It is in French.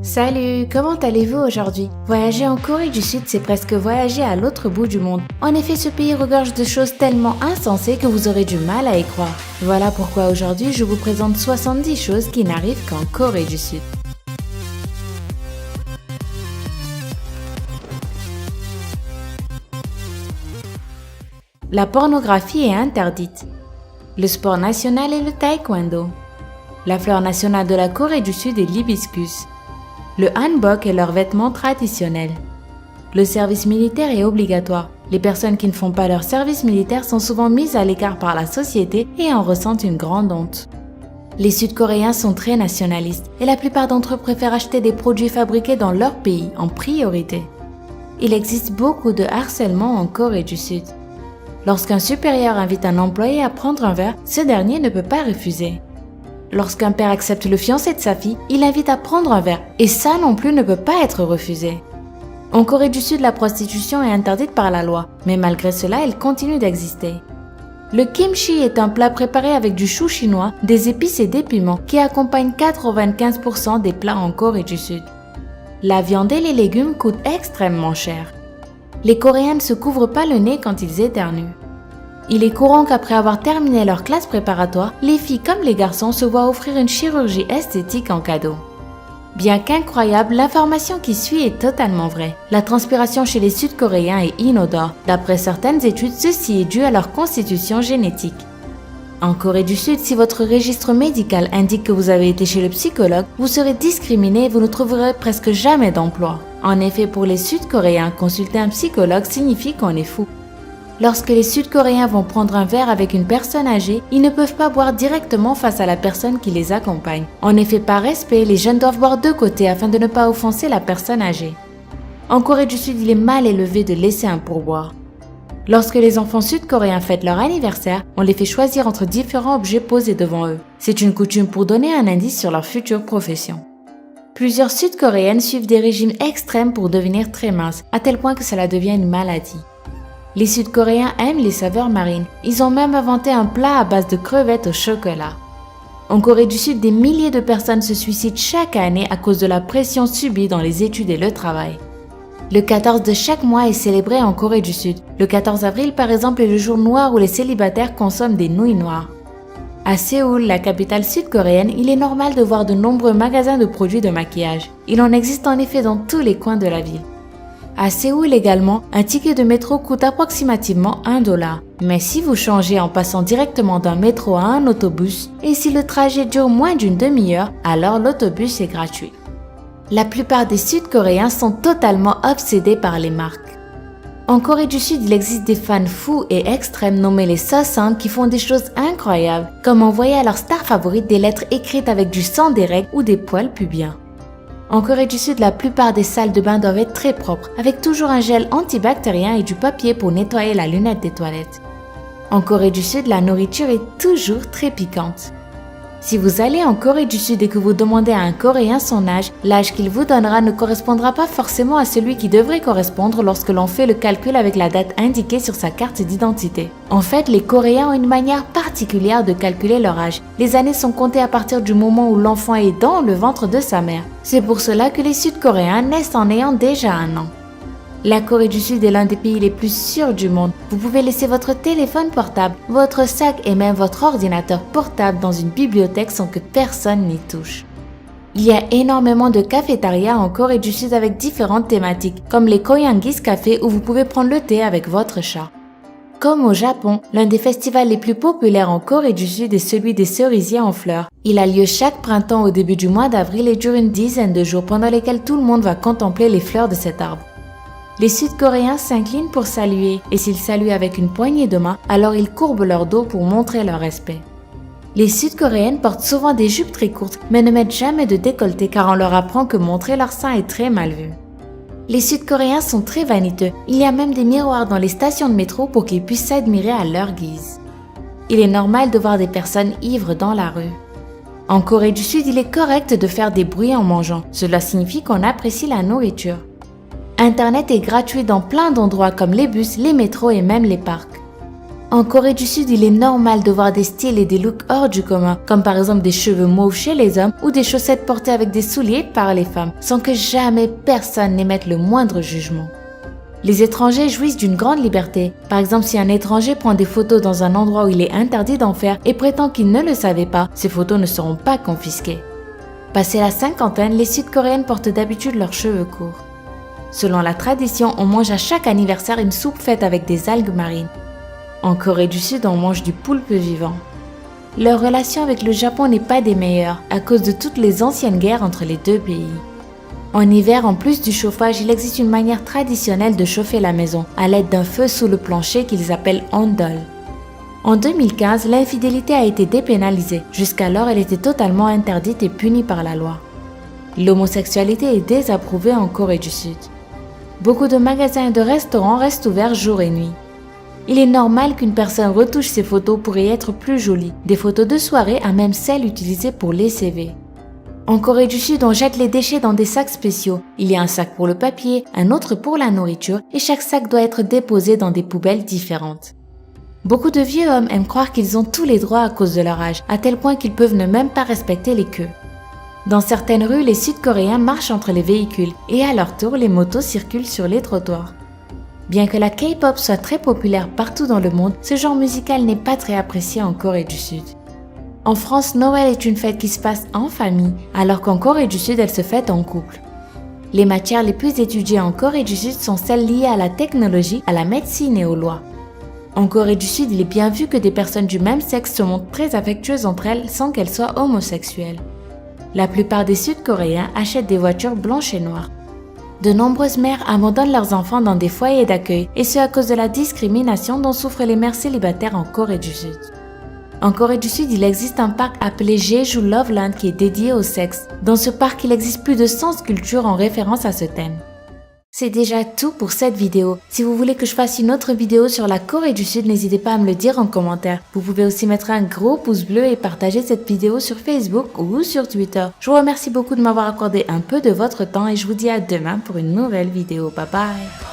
Salut, comment allez-vous aujourd'hui? Voyager en Corée du Sud, c'est presque voyager à l'autre bout du monde. En effet, ce pays regorge de choses tellement insensées que vous aurez du mal à y croire. Voilà pourquoi aujourd'hui, je vous présente 70 choses qui n'arrivent qu'en Corée du Sud. La pornographie est interdite. Le sport national est le taekwondo. La fleur nationale de la Corée du Sud est l'hibiscus. Le hanbok est leur vêtement traditionnel. Le service militaire est obligatoire. Les personnes qui ne font pas leur service militaire sont souvent mises à l'écart par la société et en ressentent une grande honte. Les Sud-Coréens sont très nationalistes et la plupart d'entre eux préfèrent acheter des produits fabriqués dans leur pays en priorité. Il existe beaucoup de harcèlement en Corée du Sud. Lorsqu'un supérieur invite un employé à prendre un verre, ce dernier ne peut pas refuser. Lorsqu'un père accepte le fiancé de sa fille, il l'invite à prendre un verre et ça non plus ne peut pas être refusé. En Corée du Sud, la prostitution est interdite par la loi, mais malgré cela, elle continue d'exister. Le kimchi est un plat préparé avec du chou chinois, des épices et des piments qui accompagnent 95% des plats en Corée du Sud. La viande et les légumes coûtent extrêmement cher. Les Coréens ne se couvrent pas le nez quand ils éternuent. Il est courant qu'après avoir terminé leur classe préparatoire, les filles comme les garçons se voient offrir une chirurgie esthétique en cadeau. Bien qu'incroyable, l'information qui suit est totalement vraie. La transpiration chez les Sud-Coréens est inodore. D'après certaines études, ceci est dû à leur constitution génétique. En Corée du Sud, si votre registre médical indique que vous avez été chez le psychologue, vous serez discriminé et vous ne trouverez presque jamais d'emploi. En effet, pour les Sud-Coréens, consulter un psychologue signifie qu'on est fou. Lorsque les Sud-Coréens vont prendre un verre avec une personne âgée, ils ne peuvent pas boire directement face à la personne qui les accompagne. En effet, par respect, les jeunes doivent boire de côté afin de ne pas offenser la personne âgée. En Corée du Sud, il est mal élevé de laisser un pourboire. Lorsque les enfants sud-coréens fêtent leur anniversaire, on les fait choisir entre différents objets posés devant eux. C'est une coutume pour donner un indice sur leur future profession. Plusieurs Sud-Coréennes suivent des régimes extrêmes pour devenir très minces, à tel point que cela devient une maladie. Les Sud-Coréens aiment les saveurs marines. Ils ont même inventé un plat à base de crevettes au chocolat. En Corée du Sud, des milliers de personnes se suicident chaque année à cause de la pression subie dans les études et le travail. Le 14 de chaque mois est célébré en Corée du Sud. Le 14 avril, par exemple, est le jour noir où les célibataires consomment des nouilles noires. À Séoul, la capitale sud-coréenne, il est normal de voir de nombreux magasins de produits de maquillage. Il en existe en effet dans tous les coins de la ville. À Séoul également, un ticket de métro coûte approximativement $1. Mais si vous changez en passant directement d'un métro à un autobus, et si le trajet dure moins d'une demi-heure, alors l'autobus est gratuit. La plupart des Sud-Coréens sont totalement obsédés par les marques. En Corée du Sud, il existe des fans fous et extrêmes nommés les Soseon qui font des choses incroyables, comme envoyer à leur star favorite des lettres écrites avec du sang des règles ou des poils pubiens. En Corée du Sud, la plupart des salles de bain doivent être très propres, avec toujours un gel antibactérien et du papier pour nettoyer la lunette des toilettes. En Corée du Sud, la nourriture est toujours très piquante. Si vous allez en Corée du Sud et que vous demandez à un Coréen son âge, l'âge qu'il vous donnera ne correspondra pas forcément à celui qui devrait correspondre lorsque l'on fait le calcul avec la date indiquée sur sa carte d'identité. En fait, les Coréens ont une manière particulière de calculer leur âge. Les années sont comptées à partir du moment où l'enfant est dans le ventre de sa mère. C'est pour cela que les Sud-Coréens naissent en ayant déjà 1 an. La Corée du Sud est l'un des pays les plus sûrs du monde. Vous pouvez laisser votre téléphone portable, votre sac et même votre ordinateur portable dans une bibliothèque sans que personne n'y touche. Il y a énormément de cafétérias en Corée du Sud avec différentes thématiques, comme les Koyangis Café où vous pouvez prendre le thé avec votre chat. Comme au Japon, l'un des festivals les plus populaires en Corée du Sud est celui des cerisiers en fleurs. Il a lieu chaque printemps au début du mois d'avril et dure une dizaine de jours pendant lesquels tout le monde va contempler les fleurs de cet arbre. Les Sud-Coréens s'inclinent pour saluer et s'ils saluent avec une poignée de main, alors ils courbent leur dos pour montrer leur respect. Les Sud-Coréennes portent souvent des jupes très courtes mais ne mettent jamais de décolleté car on leur apprend que montrer leur sein est très mal vu. Les Sud-Coréens sont très vaniteux, il y a même des miroirs dans les stations de métro pour qu'ils puissent s'admirer à leur guise. Il est normal de voir des personnes ivres dans la rue. En Corée du Sud, il est correct de faire des bruits en mangeant, cela signifie qu'on apprécie la nourriture. Internet est gratuit dans plein d'endroits comme les bus, les métros et même les parcs. En Corée du Sud, il est normal de voir des styles et des looks hors du commun, comme par exemple des cheveux mauves chez les hommes ou des chaussettes portées avec des souliers par les femmes, sans que jamais personne n'émette le moindre jugement. Les étrangers jouissent d'une grande liberté. Par exemple, si un étranger prend des photos dans un endroit où il est interdit d'en faire et prétend qu'il ne le savait pas, ces photos ne seront pas confisquées. Passé la cinquantaine, les Sud-Coréennes portent d'habitude leurs cheveux courts. Selon la tradition, on mange à chaque anniversaire une soupe faite avec des algues marines. En Corée du Sud, on mange du poulpe vivant. Leur relation avec le Japon n'est pas des meilleures à cause de toutes les anciennes guerres entre les deux pays. En hiver, en plus du chauffage, il existe une manière traditionnelle de chauffer la maison, à l'aide d'un feu sous le plancher qu'ils appellent ondol. En 2015, l'infidélité a été dépénalisée. Jusqu'alors, elle était totalement interdite et punie par la loi. L'homosexualité est désapprouvée en Corée du Sud. Beaucoup de magasins et de restaurants restent ouverts jour et nuit. Il est normal qu'une personne retouche ses photos pour y être plus jolie, des photos de soirée à même celles utilisées pour les CV. En Corée du Sud, on jette les déchets dans des sacs spéciaux. Il y a un sac pour le papier, un autre pour la nourriture et chaque sac doit être déposé dans des poubelles différentes. Beaucoup de vieux hommes aiment croire qu'ils ont tous les droits à cause de leur âge, à tel point qu'ils peuvent ne même pas respecter les queues. Dans certaines rues, les Sud-Coréens marchent entre les véhicules et à leur tour, les motos circulent sur les trottoirs. Bien que la K-pop soit très populaire partout dans le monde, ce genre musical n'est pas très apprécié en Corée du Sud. En France, Noël est une fête qui se passe en famille, alors qu'en Corée du Sud, elle se fête en couple. Les matières les plus étudiées en Corée du Sud sont celles liées à la technologie, à la médecine et aux lois. En Corée du Sud, il est bien vu que des personnes du même sexe se montrent très affectueuses entre elles sans qu'elles soient homosexuelles. La plupart des Sud-Coréens achètent des voitures blanches et noires. De nombreuses mères abandonnent leurs enfants dans des foyers d'accueil, et ce à cause de la discrimination dont souffrent les mères célibataires en Corée du Sud. En Corée du Sud, il existe un parc appelé Jeju Loveland qui est dédié au sexe. Dans ce parc, il existe plus de 100 sculptures en référence à ce thème. C'est déjà tout pour cette vidéo. Si vous voulez que je fasse une autre vidéo sur la Corée du Sud, n'hésitez pas à me le dire en commentaire. Vous pouvez aussi mettre un gros pouce bleu et partager cette vidéo sur Facebook ou sur Twitter. Je vous remercie beaucoup de m'avoir accordé un peu de votre temps et je vous dis à demain pour une nouvelle vidéo. Bye bye!